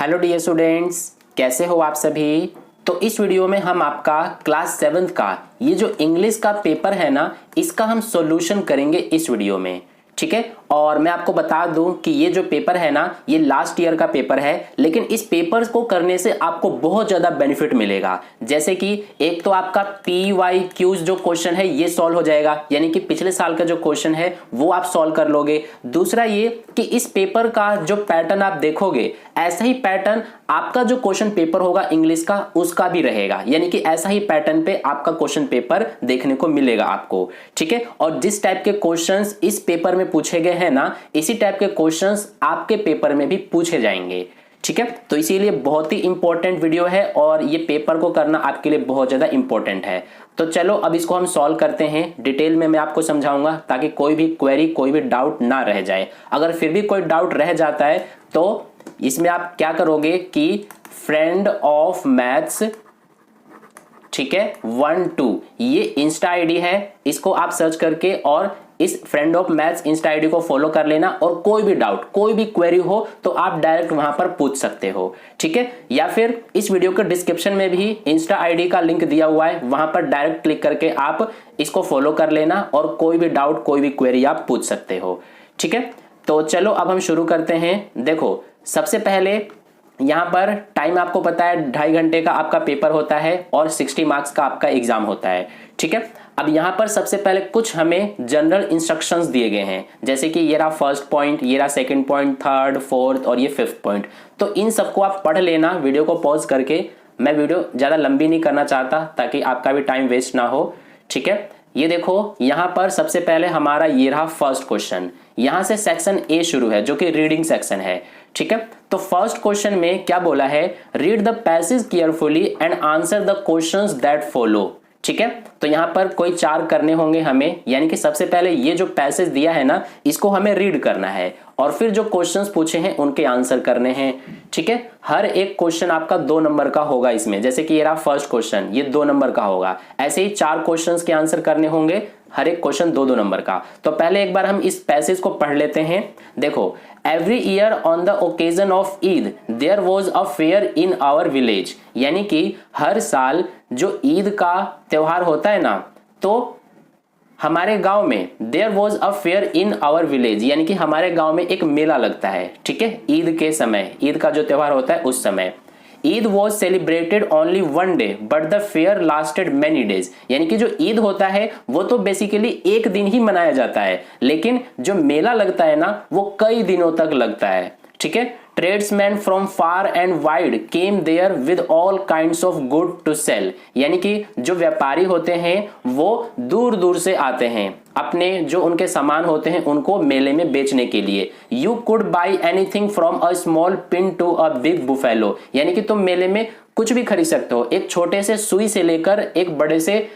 Hello dear students, कैसे हो आप सभी। तो इस वीडियो में हम आपका क्लास 7th का ये जो इंग्लिश का पेपर है ना, इसका हम सॉल्यूशन करेंगे इस वीडियो में। ठीक है, और मैं आपको बता दूं कि ये जो पेपर है ना, ये लास्ट ईयर का पेपर है, लेकिन इस पेपर को करने से आपको बहुत ज्यादा बेनिफिट मिलेगा। जैसे कि एक तो आपका PYQ जो क्वेश्चन है ये सॉल्व हो जाएगा, यानी कि पिछले साल का जो क्वेश्चन है वो आप सॉल्व कर लोगे। दूसरा ये कि इस पेपर का जो पैटर्न आप देखोगे, ऐसा ही पैटर्न आपका जो क्वेश्चन पेपर होगा इंग्लिश का उसका भी रहेगा, यानी कि ऐसा ही पैटर्न पे आपका क्वेश्चन पेपर देखने को मिलेगा आपको। ठीक है, और जिस टाइप के क्वेश्चंस इस पेपर में पूछे गए हैं ना, इसी टाइप के क्वेश्चंस आपके पेपर में भी पूछे जाएंगे। ठीक है, तो इसीलिए बहुत ही इंपॉर्टेंट वीडियो है और ये पेपर को करना आपके लिए बहुत ज्यादा इंपॉर्टेंट है। तो चलो अब इसको हम सॉल्व करते हैं। डिटेल में मैं आपको समझाऊंगा ताकि कोई भी क्वेरी, कोई भी डाउट ना रह जाए। अगर फिर भी कोई डाउट रह जाता है तो इसमें आप क्या करोगे कि फ्रेंड ऑफ मैथ्स, ठीक है, 1-2 ये इंस्टा आईडी है, इसको आप सर्च करके और इस friend of maths Insta ID को फॉलो कर लेना। और कोई भी डाउट, कोई भी क्वेरी हो तो आप डायरेक्ट वहां पर पूछ सकते हो। ठीक है, या फिर इस वीडियो के डिस्क्रिप्शन में भी इंस्टा आईडी का लिंक दिया हुआ है, वहां पर डायरेक्ट क्लिक करके आप इसको फॉलो कर लेना और कोई भी डाउट, कोई भी क्वेरी आप पूछ सकते हो। ठीक है, तो चलो अब हम शुरू करते हैं। देखो, सबसे पहले यहां पर टाइम आपको पता है 2.5 घंटे का आपका पेपर होता है और 60 मार्क्स का आपका एग्जाम होता है। ठीक है, अब यहां पर सबसे पहले कुछ हमें जनरल इंस्ट्रक्शंस दिए गए हैं, जैसे कि ये रहा फर्स्ट पॉइंट, ये रहा सेकंड पॉइंट, थर्ड, फोर्थ और ये फिफ्थ पॉइंट। तो इन सबको आप पढ़ लेना वीडियो को पॉज करके। मैं वीडियो ज्यादा लंबी नहीं करना चाहता ताकि आपका भी टाइम वेस्ट ना हो। ठीक है, ये देखो यहां पर सबसे पहले हमारा ये रहा फर्स्ट क्वेश्चन। यहां से सेक्शन ए शुरू है जो कि रीडिंग सेक्शन है। ठीक है, तो फर्स्ट क्वेश्चन में क्या बोला है, read the passage carefully and answer the questions that follow. ठीक है, तो यहां पर कोई 4 करने होंगे हमें, यानी कि सबसे पहले ये जो पैसेज दिया है ना, इसको हमें रीड करना है और फिर जो क्वेश्चंस पूछे हैं उनके आंसर करने हैं। ठीक है, हर एक क्वेश्चन आपका 2 नंबर का होगा इसमें, जैसे कि ये रहा फर्स्ट क्वेश्चन, ये 2 नंबर का होगा। ऐसे ही 4 क्वेश्चंस के आंसर करने होंगे, हर एक क्वेश्चन 2-2 नंबर का। तो पहले एक बार हम इस पैसेज को पढ़ लेते हैं। देखो, every year on the occasion of Eid there was a fair in our village, यानी कि हर साल जो ईद का त्योहार होता है ना, तो हमारे गांव में there was a fair in our village, यानी कि हमारे गांव में एक मेला लगता है। ठीक है, ईद के समय, ईद का जो त्योहार होता है उस समय। Eid was celebrated only 1 day but the fair lasted many days, यानी कि जो ईद होता है वो तो बेसिकली एक दिन ही मनाया जाता है, लेकिन जो मेला लगता है ना वो कई दिनों तक लगता है। ठीक है, tradesman from far and wide came there with all kinds of good to sell, यानी कि जो व्यापारी होते हैं वो दूर दूर से आते हैं अपने जो उनके सामान होते हैं उनको मेले में बेचने के लिए। You could buy anything from a small pin to a big buffalo, यानी कि तुम मेले में कुछ भी खरीद सकते हो, एक छोटे से सुई से लेकर एक बड़े से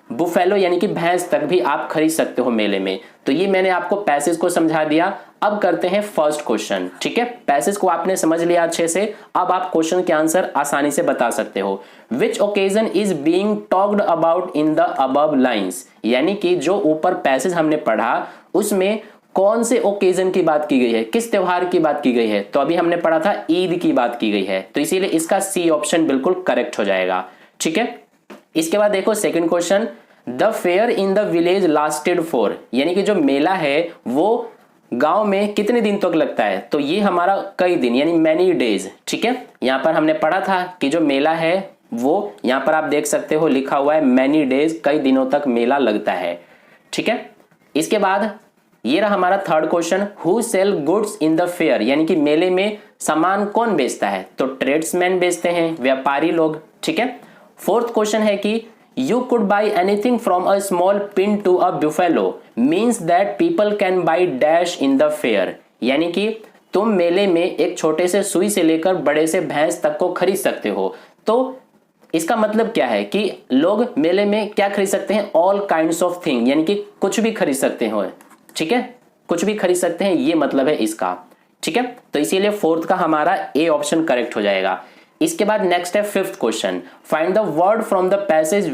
बुफेलो यानी कि भैंस तक भी आप खरीद सकते हो मेले में। तो ये मैंने आपको पैसेज को समझा दिया। अब करते हैं फर्स्ट क्वेश्चन। ठीक है, पैसेज को आपने समझ लिया अच्छे से, अब आप क्वेश्चन के आंसर आसानी से बता सकते हो। Which occasion is being talked about in the above lines, यानी कि जो ऊपर पैसेज हमने पढ़ा उसमें कौन से ओकेजन की बात की गई है, किस त्योहार की बात की गई है। तो अभी हमने पढ़ा था ईद की बात की गई है, तो इसीलिए इसका सी ऑप्शन बिल्कुल करेक्ट हो जाएगा। ठीक है, इसके बाद देखो second question, the fair in the village lasted for, यानी कि जो मेला है वो गांव में कितने दिन तक लगता है। तो ये हमारा कई दिन यानी मैनी डेज। ठीक है, यहां पर हमने पढ़ा था कि जो मेला है वो यहां पर आप देख सकते हो लिखा हुआ है मैनी डेज, कई दिनों तक मेला लगता है। ठीक है, इसके बाद ये रहा हमारा third question, who sell goods in the fair, यानी कि मेले में सामान कौन बेचता है। तो ट्रेड्समैन बेचते हैं, व्यापारी लोग। ठीक है, फोर्थ क्वेश्चन है कि you could buy anything from a small pin to a buffalo means that people can buy dash in the fair, यानी कि तुम मेले में एक छोटे से सुई से लेकर बड़े से भैंस तक को खरीद सकते हो। तो इसका मतलब क्या है कि लोग मेले में क्या खरीद सकते हैं, ऑल काइंड्स ऑफ थिंग, यानी कि कुछ भी खरीद सकते हो। ठीक है, कुछ भी खरीद सकते हैं, ये मतलब है इसका। ठीक है, तो इसीलिए फोर्थ का हमारा ए ऑप्शन करेक्ट हो जाएगा। इसके बाद नेक्स्ट है fifth question, find the word from the passage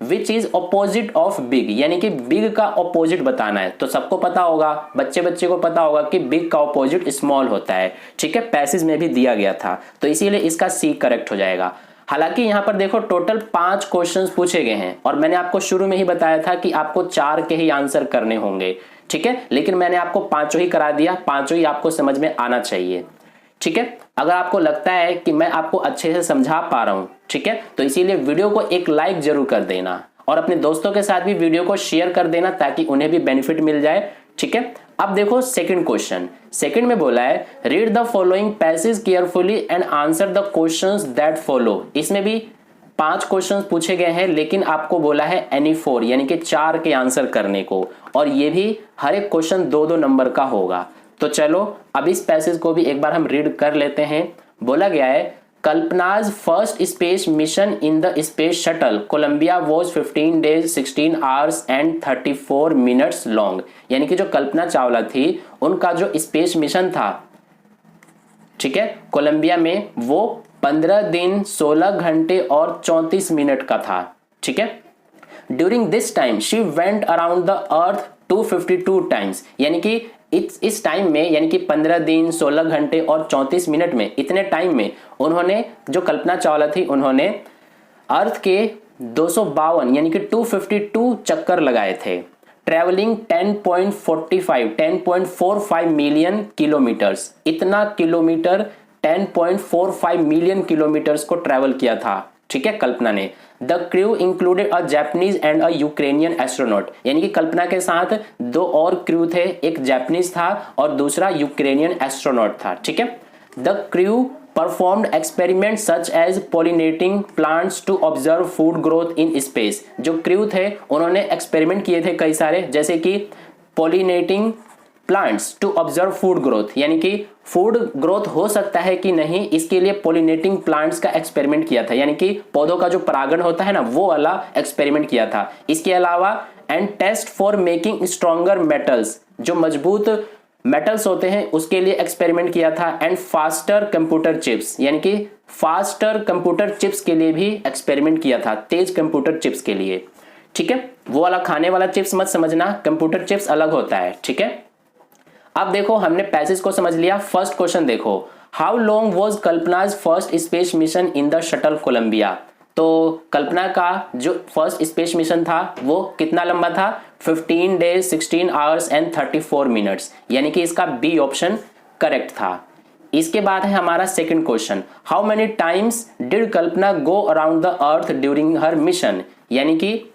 which is opposite of big, यानी कि बिग का ऑपोजिट बताना है। तो सबको पता होगा, बच्चे को पता होगा कि बिग का ऑपोजिट स्मॉल होता है, ठीक है, पैसेज में भी दिया गया था, तो इसीलिए इसका सी करेक्ट हो जाएगा। हालांकि यहां पर देखो टोटल 5 क्वेश्चंस पूछे गए हैं और मैंने आपको शुरू में ही बताया था कि आपको 4 के ही आंसर करने होंगे, ठीक है, लेकिन मैंने आपको 5 ही करा दिया, 5 ही आपको समझ में आना चाहिए, ठीक है। अगर आपको लगता है कि मैं आपको अच्छे से समझा पा रहा हूं, ठीक है, तो इसीलिए वीडियो को एक लाइक जरूर कर देना और अपने दोस्तों के साथ भी वीडियो को शेयर कर देना ताकि उन्हें भी बेनिफिट मिल जाए, ठीक है। अब देखो सेकंड क्वेश्चन, सेकंड में बोला है read the following passage carefully and answer the questions that follow. इसमें भी 5 क्वेश्चंस पूछे गए हैं, लेकिन आपको बोला है एनी 4 यानी कि 4 के आंसर करने को, और ये भी हर एक क्वेश्चन 2-2 नंबर का होगा। तो चलो अब इस पैसेज को भी एक बार हम रीड कर लेते हैं। बोला गया है Kalpana's first space mission in the space shuttle Columbia was 15 days 16 hours and 34 minutes long, यानी कि जो कल्पना चावला थी उनका जो स्पेस मिशन था, ठीक है, कोलंबिया में, वो 15 दिन 16 घंटे और 34 मिनट का था, ठीक है। During this time she went around the earth 252 times, यानी कि इस टाइम में, यानी कि 15 दिन 16 घंटे और 34 मिनट में, इतने टाइम में उन्होंने, जो कल्पना चावला थी, उन्होंने अर्थ के 252 यानी कि 252 चक्कर लगाए थे, ट्रेवलिंग 10.45 मिलियन किलोमीटर्स, इतना किलोमीटर 10.45 मिलियन किलोमीटर्स को ट्रेवल किया था, ठीक है, कल्पना ने। The crew included a Japanese and a Ukrainian astronaut, यानी कि कल्पना के साथ 2 और क्रू थे, एक जापानीज था और दूसरा यूक्रेनियन एस्ट्रोनॉट था, ठीक है। The crew performed experiment such as pollinating plants to observe food growth in space. जो क्रू थे उन्होंने एक्सपेरिमेंट किए थे कई सारे, जैसे कि pollinating plants to observe food growth, यानी कि फूड ग्रोथ हो सकता है कि नहीं, इसके लिए पॉलिनेटिंग प्लांट्स का एक्सपेरिमेंट किया था, यानी कि पौधों का जो परागण होता है ना, वो वाला एक्सपेरिमेंट किया था। इसके अलावा and test for making stronger metals, जो मजबूत मेटल्स होते हैं उसके लिए एक्सपेरिमेंट किया था। एंड फास्टर कंप्यूटर चिप्स, यानी कि फास्टर कंप्यूटर चिप्स के लिए भी एक्सपेरिमेंट किया था, तेज कंप्यूटर चिप्स के लिए, ठीक है। वो वाला खाने वाला चिप्स मत समझना, कंप्यूटर चिप्स अलग होता है, ठीक है। अब देखो हमने पैसेज को समझ लिया। फर्स्ट क्वेश्चन देखो, how long was Kalpana's first space mission in the shuttle Columbia. तो कल्पना का जो फर्स्ट स्पेस मिशन था वो कितना लंबा था, 15 days 16 hours and 34 minutes, यानी कि इसका बी ऑप्शन करेक्ट था। इसके बाद है हमारा second question, how many times did Kalpana go around the earth during her mission, यानी कि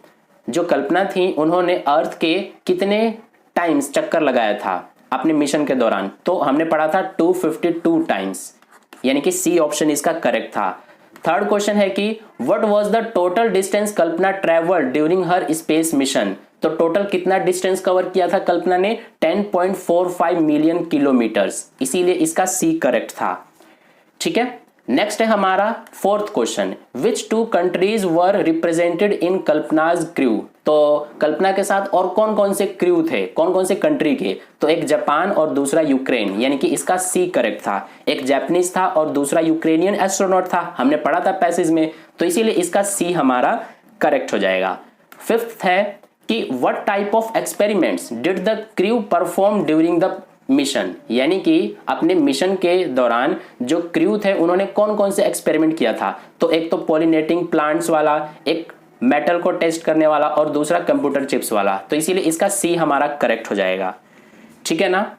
जो कल्पना थी उन्होंने अर्थ के कितने टाइम्स चक्कर लगाया था अपने मिशन के दौरान। तो हमने पढ़ा था 252 टाइम्स, यानी कि सी ऑप्शन इसका करेक्ट था। थर्ड क्वेश्चन है कि what was the total distance Kalpana travelled during her space mission. तो टोटल कितना डिस्टेंस कवर किया था कल्पना ने, 10.45 मिलियन किलोमीटर्स, इसीलिए इसका सी करेक्ट था, ठीक है। नेक्स्ट है हमारा fourth question, which 2 countries were represented in Kalpana's crew. तो कल्पना के साथ और कौन कौन से क्रू थे, कौन कौन से कंट्री के, तो एक जापान और दूसरा यूक्रेन, यानी कि इसका सी करेक्ट था। एक जापानीज था और दूसरा यूक्रेनियन एस्ट्रोनॉट था, हमने पढ़ा था पैसेज में, तो इसीलिए इसका सी हमारा करेक्ट हो जाएगा। फिफ्थ है कि what type of experiments did the crew perform during the mission, यानी कि अपने मिशन के दौरान जो क्रू थे उन्होंने कौन कौन से एक्सपेरिमेंट किया था। तो एक तो पॉलिनेटिंग प्लांट्स वाला, एक मेटल को टेस्ट करने वाला और दूसरा कंप्यूटर चिप्स वाला, तो इसीलिए इसका सी हमारा करेक्ट हो जाएगा, ठीक है ना।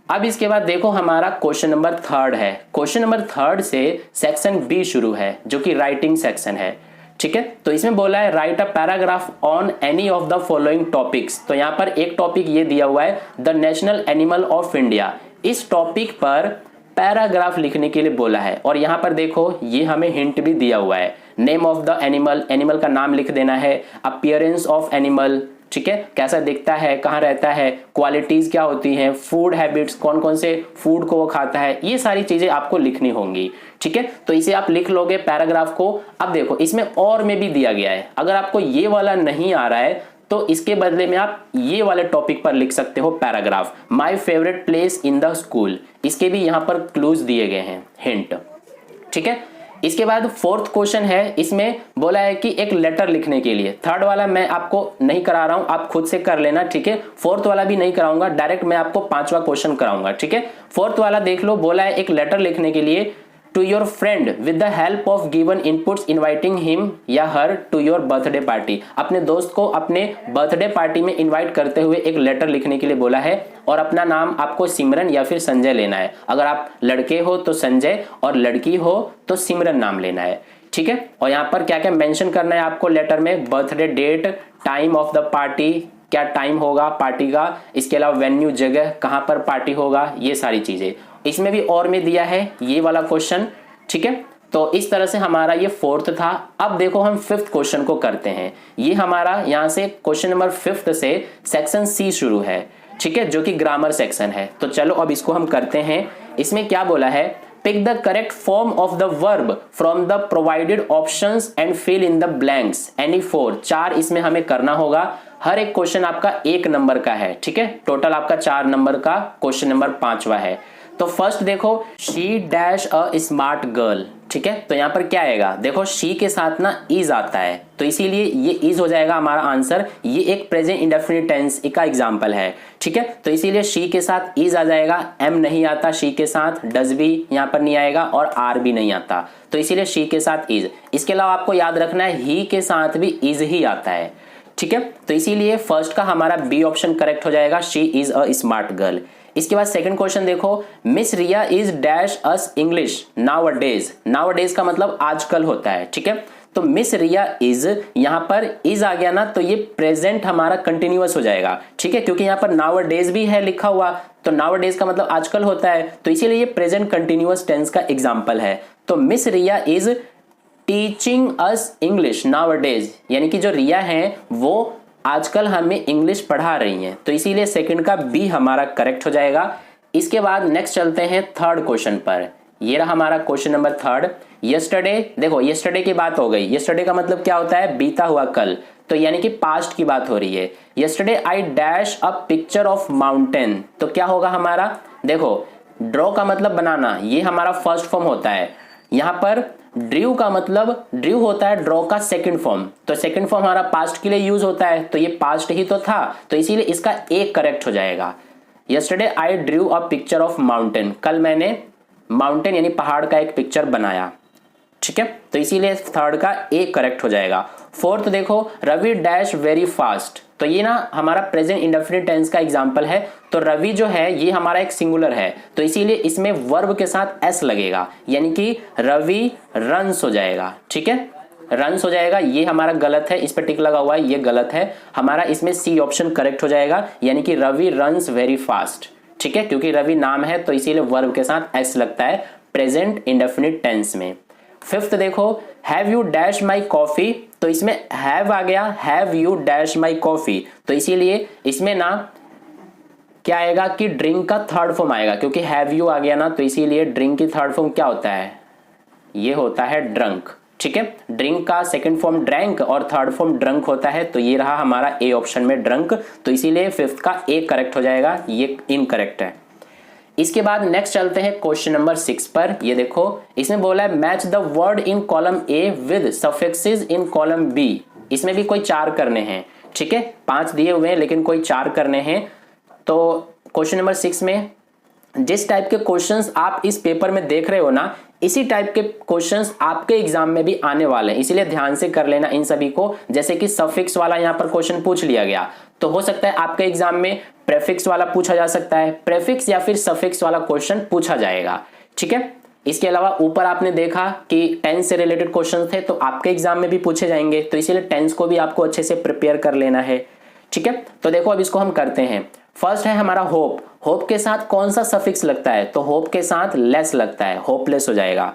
अब इसके बाद देखो हमारा क्वेश्चन नंबर थर्ड है। क्वेश्चन नंबर थर्ड से सेक्शन बी शुरू है जो कि राइटिंग सेक्शन है, ठीक है। तो इसमें बोला है right a paragraph on any of the following topics. तो यहाँ पर एक टॉपिक ये दिया हुआ है the national animal of India, इस टॉपिक पर पैराग्राफ लिखने के लिए बोला है। और यहाँ पर देखो ये हमें हिंट भी दिया हुआ है, name of the animal, animal का नाम लिख देना है, अपीयरेंस ऑफ एनिमल, ठीक है, कैसा दिखता है, कहाँ रहता है, क्वालिटीज क्या होती हैं, फूड हैबिट्स, कौन कौन से फूड को वो खाता है, ये सारी चीजें आपको लिखनी होंगी, ठीक है। तो इसे आप लिख लोगे पैराग्राफ को। अब देखो इसमें और में भी दिया गया है, अगर आपको ये वाला नहीं आ रहा है तो इसके बदले में आप ये वाले टॉपिक पर लिख सकते हो paragraph, my favourite place in the school, इसके भी यहाँ पर क्लूज दिए गए हैं, हिंट, ठीक है। इसके बाद फोर्थ क्वेश्चन है, इसमें बोला है कि एक लेटर लिखने के लिए। थर्ड वाला मैं आपको नहीं करा रहा हूं, आप खुद से कर लेना, ठीक है। फोर्थ वाला भी नहीं कराऊंगा, डायरेक्ट मैं आपको पांचवा क्वेश्चन कराऊंगा, ठीक है। फोर्थ वाला देख लो, बोला है एक लेटर लिखने के लिए to your friend with the help of given inputs inviting him या her to your birthday party. अपने दोस्त को अपने बर्थडे पार्टी में इनवाइट करते हुए एक लेटर लिखने के लिए बोला है, और अपना नाम आपको सिमरन या फिर संजय लेना है। अगर आप लड़के हो तो संजय और लड़की हो तो सिमरन नाम लेना है, ठीक है। और यहाँ पर क्या क्या मेंशन करना है आपको लेटर में, birthday date, time of the party, क्या टाइम होगा पार्टी का, इसके अलावा वेन्यू जगह कहां पर पार्टी होगा, ये सारी चीजें इसमें भी और में दिया है ये वाला क्वेश्चन, ठीक है। तो इस तरह से हमारा ये फोर्थ था। अब देखो हम फिफ्थ क्वेश्चन को करते हैं। ये हमारा यहां से क्वेश्चन नंबर फिफ्थ से सेक्शन सी शुरू है, ठीक है, जो कि ग्रामर सेक्शन है। तो चलो अब इसको हम करते हैं। इसमें क्या बोला है, pick the correct form of the verb from the provided options and fill in the blanks any four. 4 इसमें हमें करना होगा। हर एक क्वेश्चन आपका 1 नंबर का है, ठीक है। टोटल आपका 4 नंबर का क्वेश्चन नंबर 5वां है। तो फर्स्ट देखो, she dash a smart girl, ठीक है। तो यहां पर क्या आएगा, देखो शी के साथ ना इज आता है, तो इसीलिए ये इज हो जाएगा हमारा आंसर। ये एक प्रेजेंट इंडेफिनिट टेंस का एग्जांपल है, ठीक है। तो इसीलिए शी के साथ इज आ जाएगा, एम नहीं आता शी के साथ, डज भी यहां पर नहीं आएगा और आर भी नहीं आता, तो इसीलिए शी के साथ इज। इसके अलावा आपको याद रखना है ही के साथ भी इज ही आता है, ठीक है। तो इसीलिए फर्स्ट का हमारा बी ऑप्शन करेक्ट हो जाएगा, she is a smart girl. इसके बाद सेकंड क्वेश्चन देखो, miss Riya is dash us English nowadays. Nowadays का मतलब आजकल होता है, ठीक है। तो मिस रिया इज, यहां पर इज आ गया ना, तो ये प्रेजेंट हमारा कंटिन्यूअस हो जाएगा, ठीक है, क्योंकि यहां पर नाउ डेज भी है लिखा हुआ, तो नाउ डेज का मतलब आजकल होता है, तो इसीलिए ये प्रेजेंट कंटिन्यूअस टेंस का एग्जाम्पल है। तो miss Riya is teaching us English nowadays, यानी कि जो रिया है वो आजकल हमें इंग्लिश पढ़ा रही हैं, तो इसीलिए सेकंड का बी हमारा करेक्ट हो जाएगा। इसके बाद नेक्स्ट चलते हैं थर्ड क्वेश्चन पर। ये रहा हमारा क्वेश्चन नंबर थर्ड। यस्टरडे, देखो यस्टरडे की बात हो गई। यस्टरडे का मतलब क्या होता है, बीता हुआ कल, तो यानी कि पास्ट की बात हो रही है। Yesterday I dash a picture of mountain, तो क्या होगा हमारा, देखो ड्रॉ का मतलब बनाना, ये हमारा फर्स्ट फॉर्म होता है। यहां पर ड्रू का मतलब, ड्रू होता है ड्रॉ का सेकंड फॉर्म, तो सेकंड फॉर्म हमारा पास्ट के लिए यूज होता है, तो ये पास्ट ही तो था, तो इसीलिए इसका एक करेक्ट हो जाएगा। Yesterday I drew a picture of mountain, कल मैंने माउंटेन यानी पहाड़ का एक पिक्चर बनाया, ठीक है। तो इसीलिए थर्ड का एक करेक्ट हो जाएगा। फोर्थ देखो, रवि डैश वेरी फास्ट, तो ये ना हमारा प्रेजेंट इंडेफिनिट टेंस का एग्जांपल है। तो रवि जो है ये हमारा एक सिंगुलर है, तो इसीलिए इसमें वर्ब के साथ एस लगेगा, यानी कि रवि रन्स हो जाएगा, ठीक है, रन्स हो जाएगा। ये हमारा गलत है, इस पर टिक लगा हुआ है, ये गलत है हमारा, इसमें सी ऑप्शन करेक्ट हो जाएगा, यानी कि रवि रन्स वेरी फास्ट, ठीक है, क्योंकि रवि नाम है तो इसीलिए वर्ब के साथ एस लगता है प्रेजेंट इंडेफिनिट टेंस में। फिफ्थ देखो, have you dash my coffee, तो इसमें हैव आ गया, have you dash my coffee, तो इसीलिए इसमें ना क्या आएगा कि ड्रिंक का थर्ड फॉर्म आएगा, क्योंकि हैव यू आ गया ना, तो इसीलिए ड्रिंक की थर्ड फॉर्म क्या होता है, ये होता है ड्रंक, ठीक है। ड्रिंक का सेकंड फॉर्म ड्रैंक और थर्ड फॉर्म ड्रंक होता है, तो ये रहा हमारा ए ऑप्शन में ड्रंक, तो इसीलिए फिफ्थ का ए करेक्ट हो जाएगा, ये इनकरेक्ट है। इसके बाद नेक्स्ट चलते हैं क्वेश्चन नंबर 6 पर। ये देखो इसमें बोला है match the word in column A with suffixes in column B. इसमें भी कोई 4 करने हैं, ठीक है, 5 दिए हुए हैं लेकिन कोई 4 करने हैं। तो क्वेश्चन नंबर 6 में जिस टाइप के क्वेश्चंस आप इस पेपर में देख रहे हो ना, इसी टाइप के क्वेश्चंस आपके एग्जाम में भी आने वाले हैं, इसीलिए ध्यान से कर लेना इन सभी को। जैसे कि सफिक्स वाला यहाँ पर क्वेश्चन पूछ लिया गया, तो हो सकता है आपके एग्जाम में प्रेफिक्स वाला पूछा जा सकता है, प्रेफिक्स या फिर सफिक्स वाला क्वेश्चन पूछा जाएगा, ठीक है। इसके अलावा ऊपर आपने देखा कि टेंस से रिलेटेड क्वेश्चन थे, तो आपके एग्जाम में भी पूछे जाएंगे, तो इसीलिए टेंस को भी आपको अच्छे से प्रिपेयर कर लेना है, ठीक है। तो देखो अब इसको हम करते हैं। फर्स्ट है हमारा होप, होप के साथ कौन सा सफिक्स लगता है, तो होप के साथ लेस लगता है, होपलेस हो जाएगा।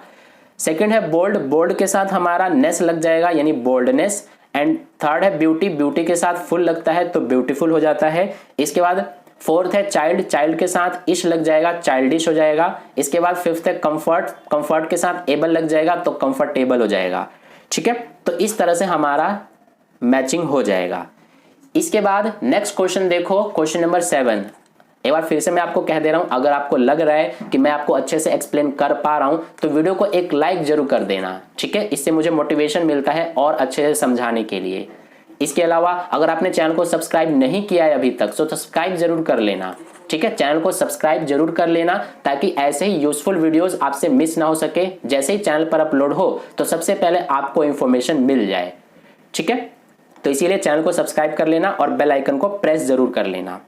सेकंड है बोल्ड, बोल्ड के साथ हमारा नेस लग जाएगा यानी बोल्डनेस। एंड थर्ड है ब्यूटी, ब्यूटी के साथ फुल लगता है तो ब्यूटीफुल हो जाता है। इसके बाद फोर्थ है चाइल्ड, चाइल्ड के साथ इश लग जाएगा, चाइल्डिश हो जाएगा। इसके बाद फिफ्थ है कंफर्ट, कंफर्ट के साथ एबल लग जाएगा तो कंफर्टेबल हो जाएगा, ठीक है। तो इस तरह से हमारा मैचिंग हो जाएगा। इसके बाद नेक्स्ट क्वेश्चन देखो, क्वेश्चन नंबर 7। एक बार फिर से मैं आपको कह दे रहा हूं, अगर आपको लग रहा है कि मैं आपको अच्छे से एक्सप्लेन कर पा रहा हूं तो वीडियो को एक लाइक जरूर कर देना, ठीक है। इससे मुझे मोटिवेशन मिलता है और अच्छे से समझाने के लिए। इसके अलावा अगर आपने चैनल को सब्सक्राइब नहीं किया है अभी तक तो सब्सक्राइब जरूर कर लेना, ठीक है। चैनल को सब्सक्राइब जरूर कर लेना ताकि ऐसे ही यूजफुल वीडियोस आपसे मिस ना हो सके। जैसे ही चैनल पर अपलोड हो तो सबसे पहले आपको इंफॉर्मेशन मिल जाए, ठीक है। तो इसीलिए चैनल को सब्सक्राइब कर लेना और बेल आइकन को प्रेस जरूर कर लेना।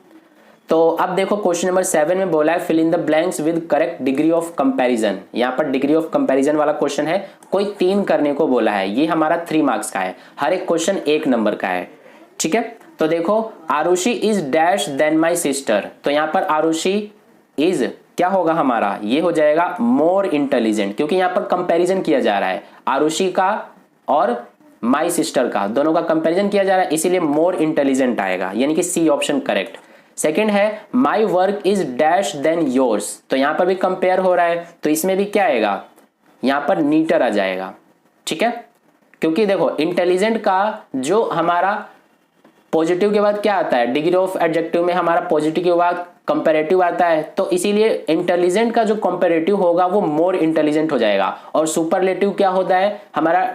तो अब देखो क्वेश्चन नंबर 7 में बोला है fill in the blanks with correct degree of comparison. यहाँ पर डिग्री ऑफ कंपैरिजन वाला क्वेश्चन है, कोई 3 करने को बोला है। ये हमारा 3 मार्क्स का है, हर एक क्वेश्चन 1 नंबर का है, ठीक है। तो देखो Arushi is dash then my sister, तो यहाँ पर आरुषि इज क्या होगा हमारा, ये हो जाएगा मोर इंटेलिजेंट, क्योंकि यहाँ पर कंपैरिजन किया जा रहा है आरुषि का और माई सिस्टर का, दोनों का कंपैरिजन किया जा रहा है, इसीलिए मोर इंटेलिजेंट आएगा, यानी कि सी ऑप्शन करेक्ट। सेकंड है my work is dash then yours, तो यहां पर भी कंपेयर हो रहा है तो इसमें भी क्या आएगा, यहां पर नीटर आ जाएगा, ठीक है। क्योंकि देखो इंटेलिजेंट का जो हमारा पॉजिटिव के बाद क्या आता है, डिग्री ऑफ एडजेक्टिव में हमारा पॉजिटिव के बाद कंपैरेटिव आता है, तो इसीलिए इंटेलिजेंट का जो कंपैरेटिव होगा वो मोर इंटेलिजेंट हो जाएगा। और सुपरलेटिव क्या होता है हमारा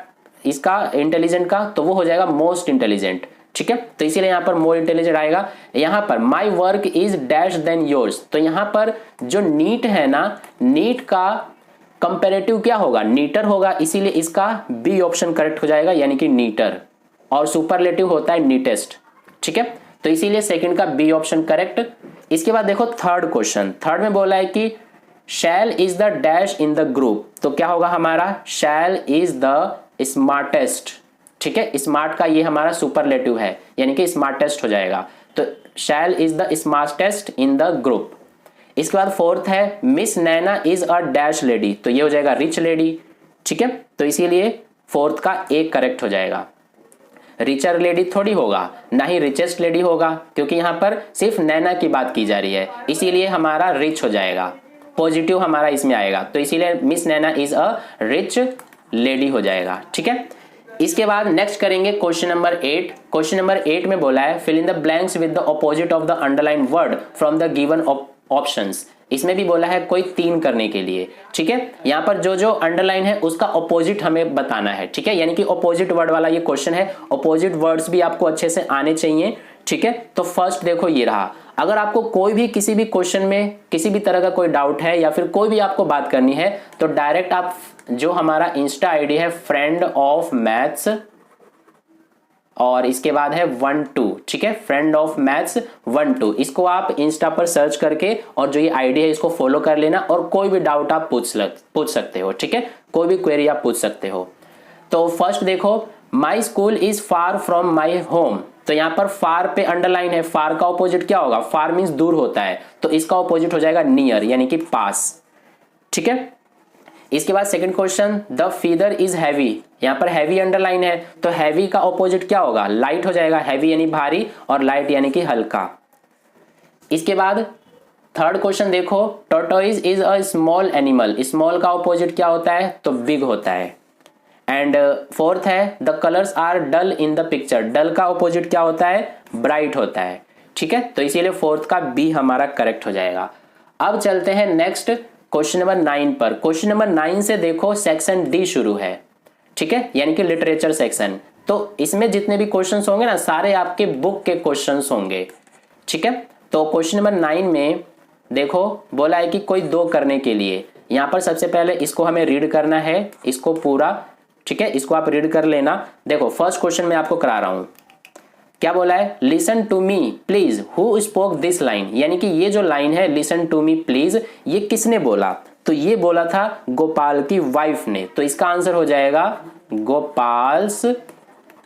इसका इंटेलिजेंट का, तो वो हो जाएगा मोस्ट इंटेलिजेंट, ठीक है। तो इसीलिए यहां पर मोर इंटेलिजेंट आएगा। यहां पर my work is dash then yours, तो यहां पर जो नीट है ना, नीट का कंपैरेटिव क्या होगा, नीटर होगा, इसीलिए इसका बी ऑप्शन करेक्ट हो जाएगा, यानी कि नीटर। और सुपरलेटिव होता है नीटेस्ट, ठीक है। तो इसीलिए सेकंड का बी ऑप्शन करेक्ट। इसके बाद देखो थर्ड क्वेश्चन, थर्ड में बोला है कि Shail is the dash in the group, तो क्या होगा हमारा, शैल इज द स्मार्टेस्ट, ठीक है। स्मार्ट का ये हमारा सुपरलेटिव है, यानी कि स्मार्टेस्ट हो जाएगा, तो Shail is the smartest in the group. इसके बाद फोर्थ है miss Naina is a dash lady, तो ये हो जाएगा रिच लेडी, ठीक है। तो इसीलिए फोर्थ का एक करेक्ट हो जाएगा। रिचर लेडी थोड़ी होगा, ना ही रिचेस्ट लेडी होगा, क्योंकि यहां पर सिर्फ नैना की बात की जा रही है, इसीलिए हमारा रिच हो जाएगा, पॉजिटिव हमारा इसमें आएगा, तो इसीलिए miss Naina is a rich lady हो जाएगा, ठीक है। इसके बाद नेक्स्ट करेंगे क्वेश्चन नंबर 8। क्वेश्चन नंबर 8 में बोला है fill in the blanks with the opposite of the underline word from the given options. इसमें भी बोला है कोई 3 करने के लिए, ठीक है। यहाँ पर जो जो अंडरलाइन है उसका ऑपोजिट हमें बताना है, ठीक है, यानी कि ऑपोजिट वर्ड वाला ये क्वेश्चन है। ऑपोजिट वर्ड्स भी आपको अच्छे से आने चाहिए, ठीक है। तो फर्स्ट देखो ये रहा, अगर आपको कोई भी किसी भी क्वेश्चन में किसी भी तरह का कोई डाउट है या फिर कोई भी आपको बात करनी है तो डायरेक्ट आप जो हमारा इंस्टा आईडी है फ्रेंड ऑफ मैथ्स और इसके बाद है 1-2, ठीक है, फ्रेंड ऑफ मैथ्स 1-2, इसको आप इंस्टा पर सर्च करके और जो ये आईडी है इसको फॉलो कर लेना और कोई भी डाउट आप पूछ सकते हो, ठीक है, कोई भी क्वेरी आप पूछ सकते हो। तो फर्स्ट देखो my school is far from my home, तो यहां पर फार पे अंडरलाइन है, फार का ऑपोजिट क्या होगा, फार मींस दूर होता है, तो इसका ऑपोजिट हो जाएगा नियर, यानी कि पास, ठीक है। इसके बाद second question the feather is heavy, यहां पर हैवी अंडरलाइन है, तो हैवी का ऑपोजिट क्या होगा, लाइट हो जाएगा, हैवी यानी भारी और लाइट यानी कि हल्का। इसके बाद थर्ड क्वेश्चन देखो tortoise is a small animal, small का ऑपोजिट क्या होता है, तो बिग होता है। एंड फोर्थ है the colours are dull in the picture, dull का ऑपोजिट क्या होता है, ब्राइट होता है, ठीक है। तो इसीलिए फोर्थ का बी हमारा करेक्ट हो जाएगा। अब चलते हैं नेक्स्ट क्वेश्चन नंबर 9 पर। क्वेश्चन नंबर 9 से देखो सेक्शन डी शुरू है, ठीक है, यानी कि लिटरेचर सेक्शन। तो इसमें जितने भी क्वेश्चंस होंगे ना सारे आपके बुक के क्वेश्चंस होंगे, ठीक है। तो क्वेश्चन नंबर 9 में देखो बोला है कि कोई 2 करने के लिए, यहां पर सबसे पहले इसको हमें रीड करना है, इसको पूरा, ठीक है, इसको आप रीड कर लेना। देखो फर्स्ट क्वेश्चन मैं आपको करा रहा हूं, क्या बोला है, listen to me please who spoke this line, यानी कि ये जो लाइन है लिसन टू मी प्लीज, ये किसने बोला, तो ये बोला था गोपाल की वाइफ ने, तो इसका आंसर हो जाएगा गोपाल्स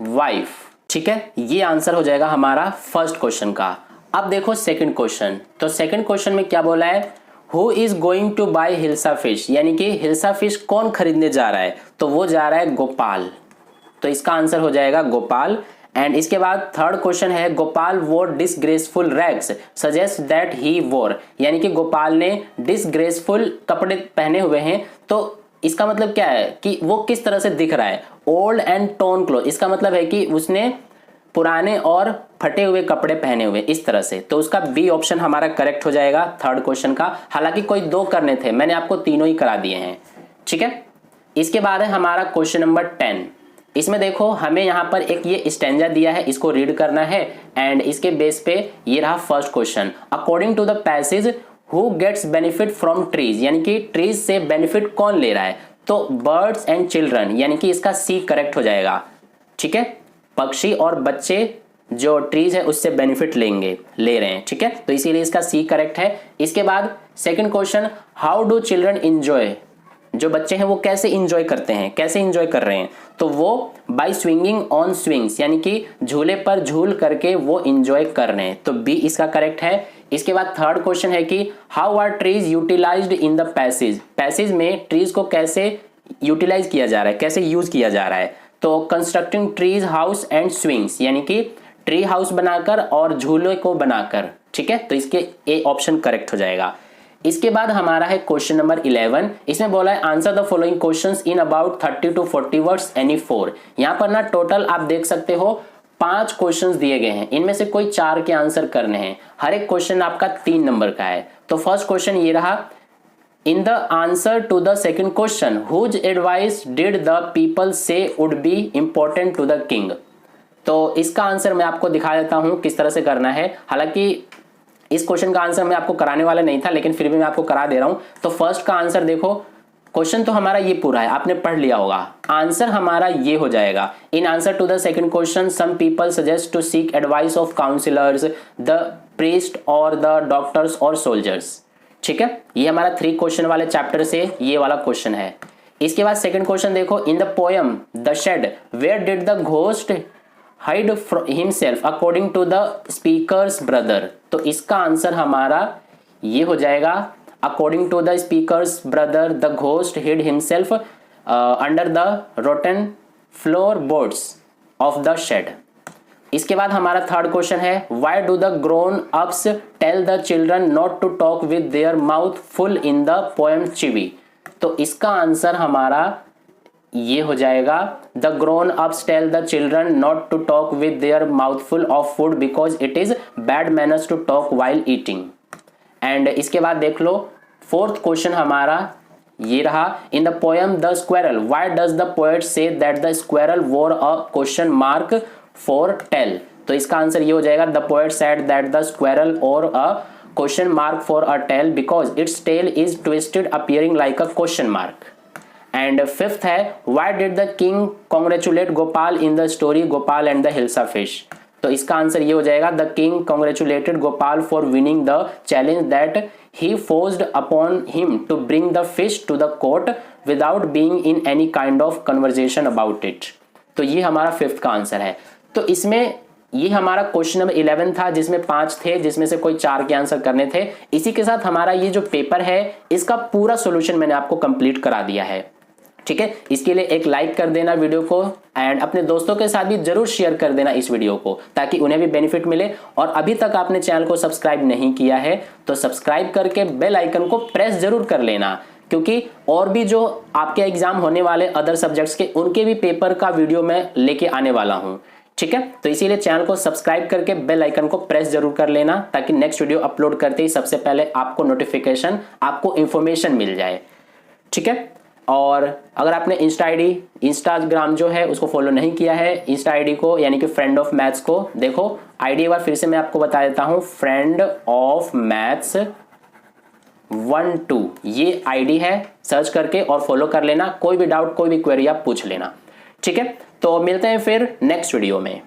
वाइफ, ठीक है, ये आंसर हो जाएगा हमारा फर्स्ट क्वेश्चन का। अब देखो सेकंड क्वेश्चन, तो सेकंड क्वेश्चन में क्या बोला है, who is going to buy hilsa fish, यानी कि हिल्सा फिश कौन खरीदने जा रहा है, तो वो जा रहा है गोपाल, तो इसका आंसर हो जाएगा गोपाल। एंड इसके बाद थर्ड क्वेश्चन है गोपाल वोर disgraceful rags suggest that he वोर, यानी कि गोपाल ने डिसग्रेसफुल कपड़े पहने हुए हैं, तो इसका मतलब क्या है कि वो किस तरह से दिख रहा है, ओल्ड एंड टोन क्लोथ, इसका मतलब है कि उसने पुराने और फटे हुए कपड़े पहने हुए, इस तरह से। तो उसका बी ऑप्शन हमारा करेक्ट हो जाएगा थर्ड क्वेश्चन का। हालांकि कोई 2 करने थे, मैंने आपको तीनों ही करा दिए हैं, ठीक है। इसके बाद है हमारा क्वेश्चन नंबर 10। इसमें देखो हमें यहाँ पर एक ये स्टैंजा दिया है, इसको रीड करना है एंड इसके बेस पे ये रहा first question. According to the passage who gets benefit from trees, यानी कि ट्रीज से बेनिफिट कौन ले रहा है? तो बर्ड्स एंड चिल्ड्रन, यानी कि इसका सी करेक्ट हो जाएगा, ठीक है। पक्षी और बच्चे जो ट्रीज है उससे बेनिफिट ले रहे हैं, ठीक है। तो इसीलिए इसका सी करेक्ट है। इसके बाद second question, how do children enjoy, जो बच्चे हैं वो कैसे इंजॉय करते हैं, कैसे इंजॉय कर रहे हैं? तो वो बाय स्विंगिंग ऑन स्विंग्स, यानी कि झूले पर झूल करके वो इंजॉय कर रहे हैं। तो बी इसका करेक्ट है। इसके बाद थर्ड क्वेश्चन है कि how are trees utilized in the passage, passage में ट्रीज को कैसे यूटिलाइज किया जा रहा है, कैसे यूज किया जा रहा है? तो constructing trees house and swings, यानी कि ट्री हाउस बनाकर और झूले को बनाकर, ठीक है। तो इसके ए ऑप्शन करेक्ट हो जाएगा। इसके बाद हमारा है क्वेश्चन नंबर 11। इसमें बोला है answer the following questions in about 30 to 40 words any 4। यहाँ पर ना टोटल आप देख सकते हो 5 क्वेश्चंस दिए गए हैं, इनमें से कोई 4 के आंसर करने हैं। हर एक क्वेश्चन आपका 3 नंबर का है। तो फर्स्ट क्वेश्चन ये रहा, in the answer to the second question whose advice did the people say would be important to the king. तो इसका आंसर मैं आपको दिखा देता हूं किस तरह से करना है। हालांकि इस क्वेश्चन का आंसर मैं आपको कराने वाला नहीं था, लेकिन फिर भी मैं आपको करा दे रहा हूं। तो फर्स्ट का आंसर देखो, क्वेश्चन तो हमारा ये पूरा है, आपने पढ़ लिया होगा। आंसर हमारा ये हो जाएगा, in answer to the second question some people suggest to seek advice of counsellors, the priest और द डॉक्टर्स और सोल्जर्स, ठीक है। ये हमारा 3 क्वेश्चन वाले चैप्टर से ये वाला क्वेश्चन है। इसके बाद सेकंड क्वेश्चन देखो, in the poem the shed where did the ghost hide himself according to the speaker's brother. तो इसका आंसर हमारा ये हो जाएगा, according to the speaker's brother the ghost hid himself under the rotten floor boards of the shed. इसके बाद हमारा third question है, why do the grown ups tell the children not to talk with their mouth full in the poem Chivvy. तो इसका answer हमारा ये हो जाएगा, the grown ups tell the children not to talk with their mouth full of food because it is bad manners to talk while eating. And इसके बाद देख लो फोर्थ क्वेश्चन हमारा ये रहा, in the poem the squirrel why does the poet say that the squirrel wore a question mark for tail. तो इसका answer ये हो जाएगा, the poet said that the squirrel wore a question mark for a tail because its tail is twisted appearing like a question mark. And fifth है, why did the king congratulate Gopal in the story Gopal and the hilsa fish. तो इसका answer ये हो जाएगा, the king congratulated Gopal for winning the challenge that he forced upon him to bring the fish to the court without being in any kind of conversation about it. तो ये हमारा fifth का answer है। तो इसमें ये हमारा क्वेश्चन नंबर 11 था, जिसमें 5 थे, जिसमें से कोई 4 के आंसर करने थे। इसी के साथ हमारा ये जो पेपर है इसका पूरा सॉल्यूशन मैंने आपको कंप्लीट करा दिया है, ठीक है। इसके लिए एक लाइक कर देना वीडियो को एंड अपने दोस्तों के साथ भी जरूर शेयर कर देना इस वीडियो को, ताकि उन्हें भी बेनिफिट मिले। और अभी तक आपने चैनल को सब्सक्राइब नहीं किया है तो सब्सक्राइब करके बेल आइकन को प्रेस जरूर कर लेना, क्योंकि और भी जो आपके एग्जाम होने वाले अदर सब्जेक्ट्स के उनके भी पेपर का वीडियो मैं लेके आने वाला हूं, ठीक है। तो इसीलिए चैनल को सब्सक्राइब करके बेल आइकन को प्रेस जरूर कर लेना, ताकि नेक्स्ट वीडियो अपलोड करते ही सबसे पहले आपको नोटिफिकेशन, आपको इंफॉर्मेशन मिल जाए, ठीक है। और अगर आपने इंस्टाग्राम जो है उसको फॉलो नहीं किया है, इंस्टा आईडी को यानी कि फ्रेंड ऑफ मैथ्स को, देखो आईडी एक बार फिर से मैं आपको बता देता हूं, फ्रेंड ऑफ मैथ्स 12 ये आईडी है। सर्च करके और फॉलो कर लेना, कोई भी डाउट कोई भी क्वेरी आप पूछ लेना, ठीक है। तो मिलते हैं फिर नेक्स्ट वीडियो में।